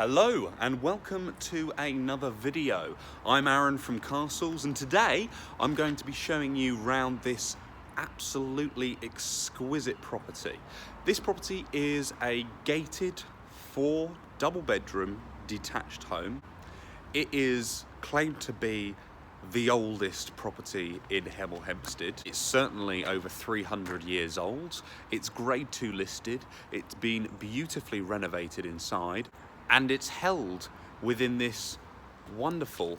Hello and welcome to another video. I'm Aaron from Castles and today I'm going to be showing you around this absolutely exquisite property. This property is a gated 4 double bedroom detached home. It is claimed to be the oldest property in Hemel Hempstead. It's certainly over 300 years old. It's grade 2 listed. It's been beautifully renovated inside. And it's held within this wonderful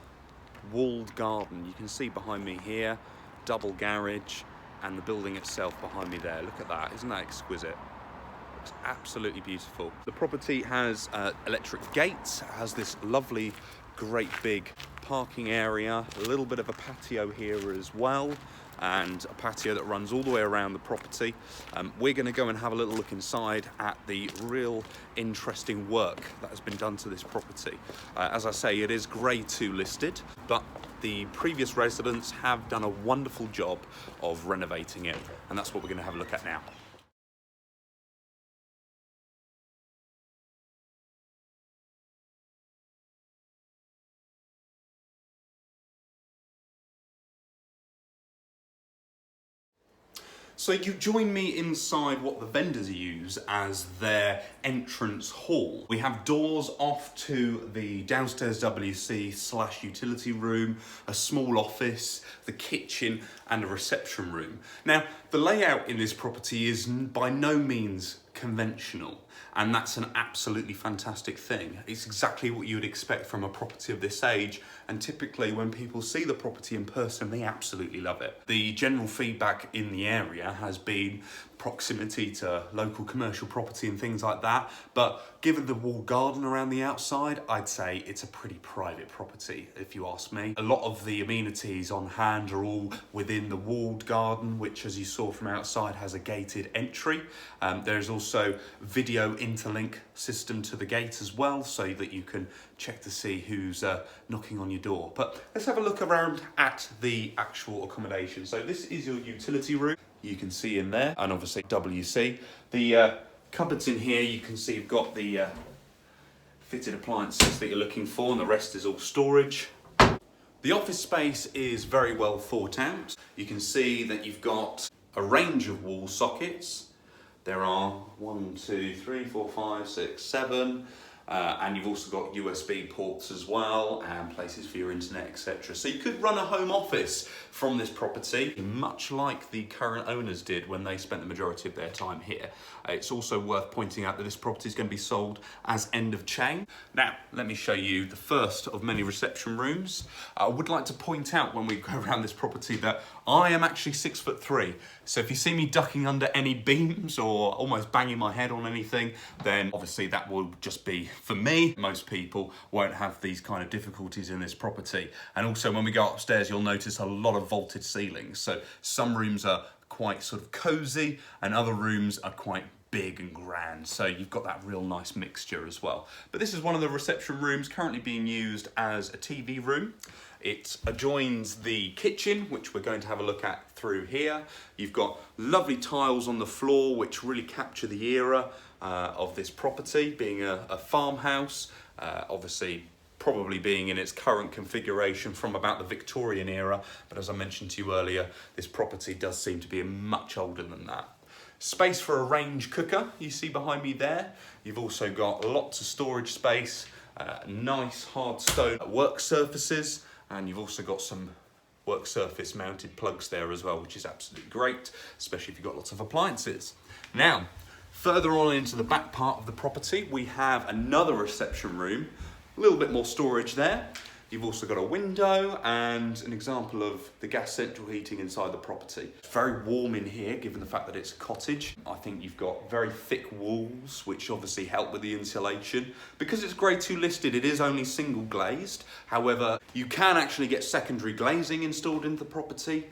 walled garden. You can see behind me here, double garage, and the building itself behind me there. Look at that, isn't that exquisite? It's absolutely beautiful. The property has electric gates, has this lovely, great big parking area, a little bit of a patio here as well, and a patio that runs all the way around the property. We're going to go and have a little look inside at the real interesting work that has been done to this property. As I say, it is grade 2 listed, but the previous residents have done a wonderful job of renovating it, and that's what we're going to have a look at now. So you join me inside what the vendors use as their entrance hall. We have doors off to the downstairs WC/utility room, a small office, the kitchen, and a reception room. Now, the layout in this property is by no means conventional, and that's an absolutely fantastic thing. It's exactly what you would expect from a property of this age, and typically when people see the property in person, they absolutely love it. The general feedback in the area has been proximity to local commercial property and things like that, but given the walled garden around the outside, I'd say it's a pretty private property, if you ask me. A lot of the amenities on hand are all within the walled garden, which, as you saw from outside, has a gated entry. There's also video interlink system to the gate as well, so that you can check to see who's knocking on your door. But let's have a look around at the actual accommodation. So this is your utility room. You can see in there, and obviously WC. The cupboards in here, you can see you've got the fitted appliances that you're looking for, and the rest is all storage. The office space is very well thought out. You can see that you've got a range of wall sockets. There are 1, 2, 3, 4, 5, 6, 7. And you've also got USB ports as well, and places for your internet, etc. So you could run a home office from this property, much like the current owners did when they spent the majority of their time here. It's also worth pointing out that this property is going to be sold as end of chain. Now, let me show you the first of many reception rooms. I would like to point out when we go around this property that I am actually 6'3". So if you see me ducking under any beams or almost banging my head on anything, then obviously that will just be for me. Most people won't have these kind of difficulties in this property. And also when we go upstairs, you'll notice a lot of vaulted ceilings. So some rooms are quite sort of cozy and other rooms are quite big and grand. So you've got that real nice mixture as well. But this is one of the reception rooms currently being used as a TV room. It adjoins the kitchen, which we're going to have a look at through here. You've got lovely tiles on the floor, which really capture the era of this property, being a farmhouse, obviously probably being in its current configuration from about the Victorian era. But as I mentioned to you earlier, this property does seem to be much older than that. Space for a range cooker, you see behind me there. You've also got lots of storage space, nice hard stone work surfaces, and you've also got some work surface mounted plugs there as well, which is absolutely great, especially if you've got lots of appliances. Now, further on into the back part of the property, we have another reception room, a little bit more storage there. You've also got a window and an example of the gas central heating inside the property. It's very warm in here, given the fact that it's a cottage. I think you've got very thick walls, which obviously help with the insulation. Because it's grade 2 listed, it is only single glazed. However, you can actually get secondary glazing installed into the property.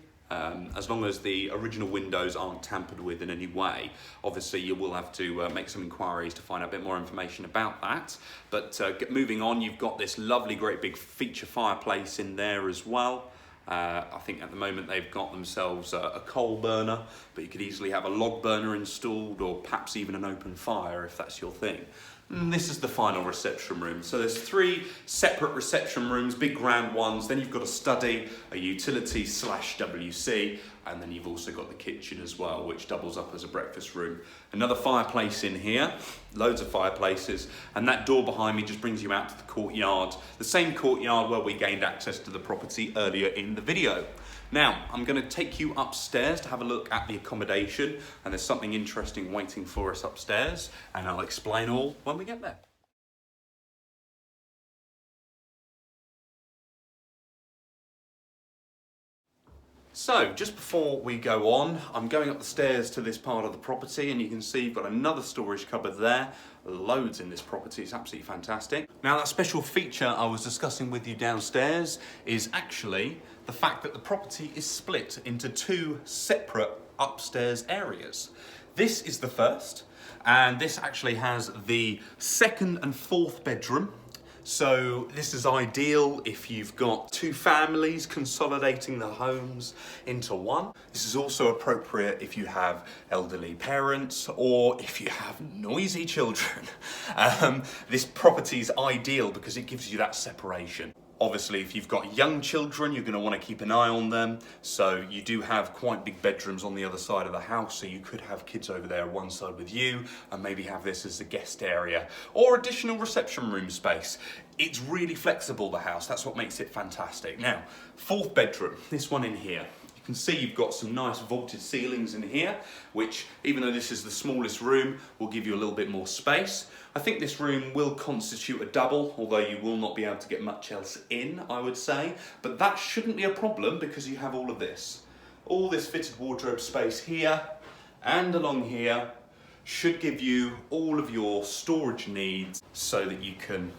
As long as the original windows aren't tampered with in any way. Obviously you will have to make some inquiries to find out a bit more information about that. But moving on, you've got this lovely great big feature fireplace in there as well. I think at the moment they've got themselves a coal burner, but you could easily have a log burner installed, or perhaps even an open fire if that's your thing. And this is the final reception room. So there's 3 separate reception rooms, big grand ones. Then you've got a study, a utility slash WC, and then you've also got the kitchen as well, which doubles up as a breakfast room. Another fireplace in here, loads of fireplaces, and that door behind me just brings you out to the courtyard, the same courtyard where we gained access to the property earlier in the video. Now, I'm going to take you upstairs to have a look at the accommodation, and there's something interesting waiting for us upstairs, and I'll explain all when we get there. So, just before we go on, I'm going up the stairs to this part of the property, and you can see you've got another storage cupboard there. Loads in this property, it's absolutely fantastic. Now, that special feature I was discussing with you downstairs is actually the fact that the property is split into 2 separate upstairs areas. This is the first, and this actually has the 2nd and 4th bedroom. So this is ideal if you've got 2 families consolidating the homes into one. This is also appropriate if you have elderly parents or if you have noisy children. This property is ideal because it gives you that separation. Obviously, if you've got young children, you're going to want to keep an eye on them. So you do have quite big bedrooms on the other side of the house. So you could have kids over there one side with you and maybe have this as a guest area or additional reception room space. It's really flexible, the house. That's what makes it fantastic. Now, 4th bedroom, this one in here. You can see you've got some nice vaulted ceilings in here, which, even though this is the smallest room, will give you a little bit more space. I think this room will constitute a double, although you will not be able to get much else in, I would say. But that shouldn't be a problem because you have all of this. All this fitted wardrobe space here and along here should give you all of your storage needs so that you can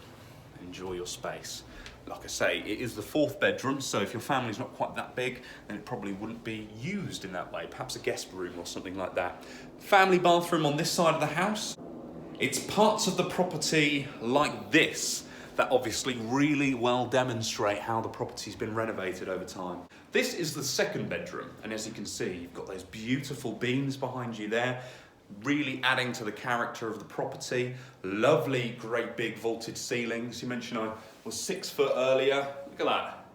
enjoy your space. Like I say, it is the 4th bedroom, so if your family's not quite that big, then it probably wouldn't be used in that way. Perhaps a guest room or something like that. Family bathroom on this side of the house. It's parts of the property like this that obviously really well demonstrate how the property's been renovated over time. This is the 2nd bedroom, and as you can see, you've got those beautiful beams behind you there, really adding to the character of the property. Lovely, great big vaulted ceilings. You mentioned I was 6 foot earlier. Look at that.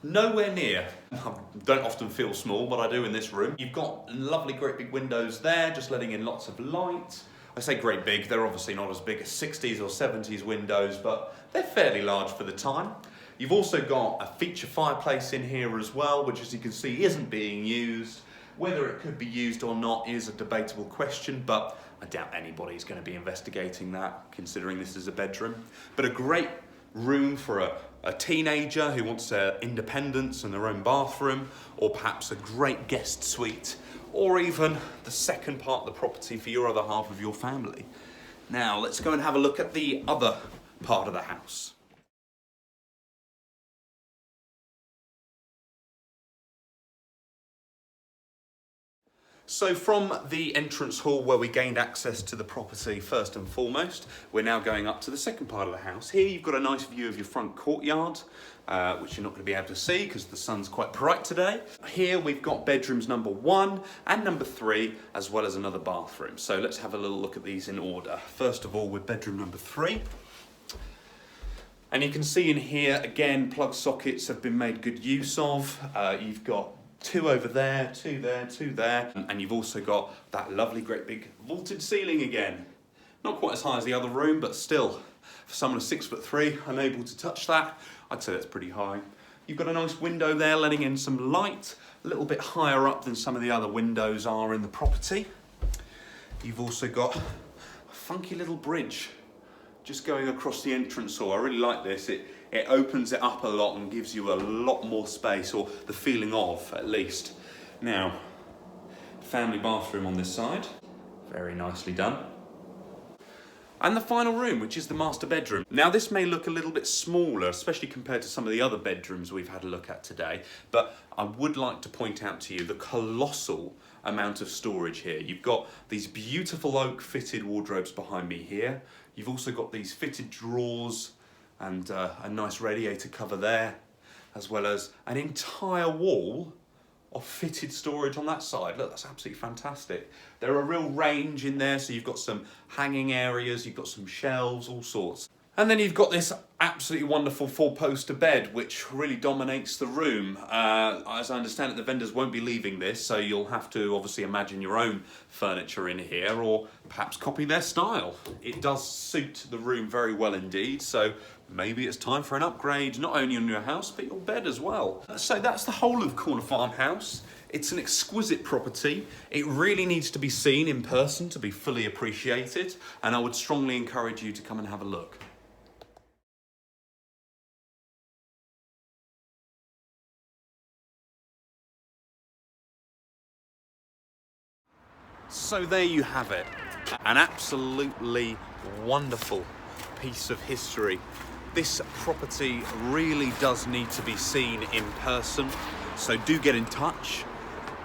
Nowhere near. I don't often feel small, but I do in this room. You've got lovely, great big windows there, just letting in lots of light. I say great big, they're obviously not as big as 60s or 70s windows, but they're fairly large for the time. You've also got a feature fireplace in here as well, which as you can see isn't being used. Whether it could be used or not is a debatable question, but I doubt anybody's going to be investigating that, considering this is a bedroom. But a great room for a teenager who wants their independence and their own bathroom, or perhaps a great guest suite, or even the second part of the property for your other half of your family. Now, let's go and have a look at the other part of the house. So from the entrance hall where we gained access to the property first and foremost, we're now going up to the second part of the house. Here you've got a nice view of your front courtyard, which you're not going to be able to see because the sun's quite bright today. Here we've got bedrooms number 1 and number 3, as well as another bathroom. So let's have a little look at these in order. First of all, with bedroom number 3. And you can see in here, again, plug sockets have been made good use of. You've got 2 over there, 2 there, 2 there. And you've also got that lovely great big vaulted ceiling again. Not quite as high as the other room, but still, for someone of 6'3", unable to touch that, I'd say that's pretty high. You've got a nice window there letting in some light, a little bit higher up than some of the other windows are in the property. You've also got a funky little bridge just going across the entrance hall. I really like this. It opens it up a lot and gives you a lot more space, or the feeling of, at least. Now, family bathroom on this side. Very nicely done. And the final room, which is the master bedroom. Now, this may look a little bit smaller, especially compared to some of the other bedrooms we've had a look at today, but I would like to point out to you the colossal amount of storage here. You've got these beautiful oak fitted wardrobes behind me here. You've also got these fitted drawers and a nice radiator cover there, as well as an entire wall of fitted storage on that side. Look, that's absolutely fantastic. There are a real range in there, so you've got some hanging areas, you've got some shelves, all sorts. And then you've got this absolutely wonderful 4-poster bed, which really dominates the room. As I understand it, the vendors won't be leaving this, so you'll have to obviously imagine your own furniture in here, or perhaps copy their style. It does suit the room very well indeed, so maybe it's time for an upgrade, not only on your house, but your bed as well. So that's the whole of Corner Farm House. It's an exquisite property. It really needs to be seen in person to be fully appreciated, and I would strongly encourage you to come and have a look. So there you have it, an absolutely wonderful piece of history. This property really does need to be seen in person, so do get in touch.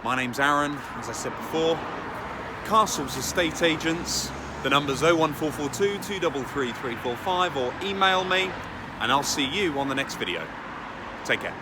My name's Aaron, as I said before. Castles Estate Agents, the number's 01442 233 345, or email me, and I'll see you on the next video. Take care.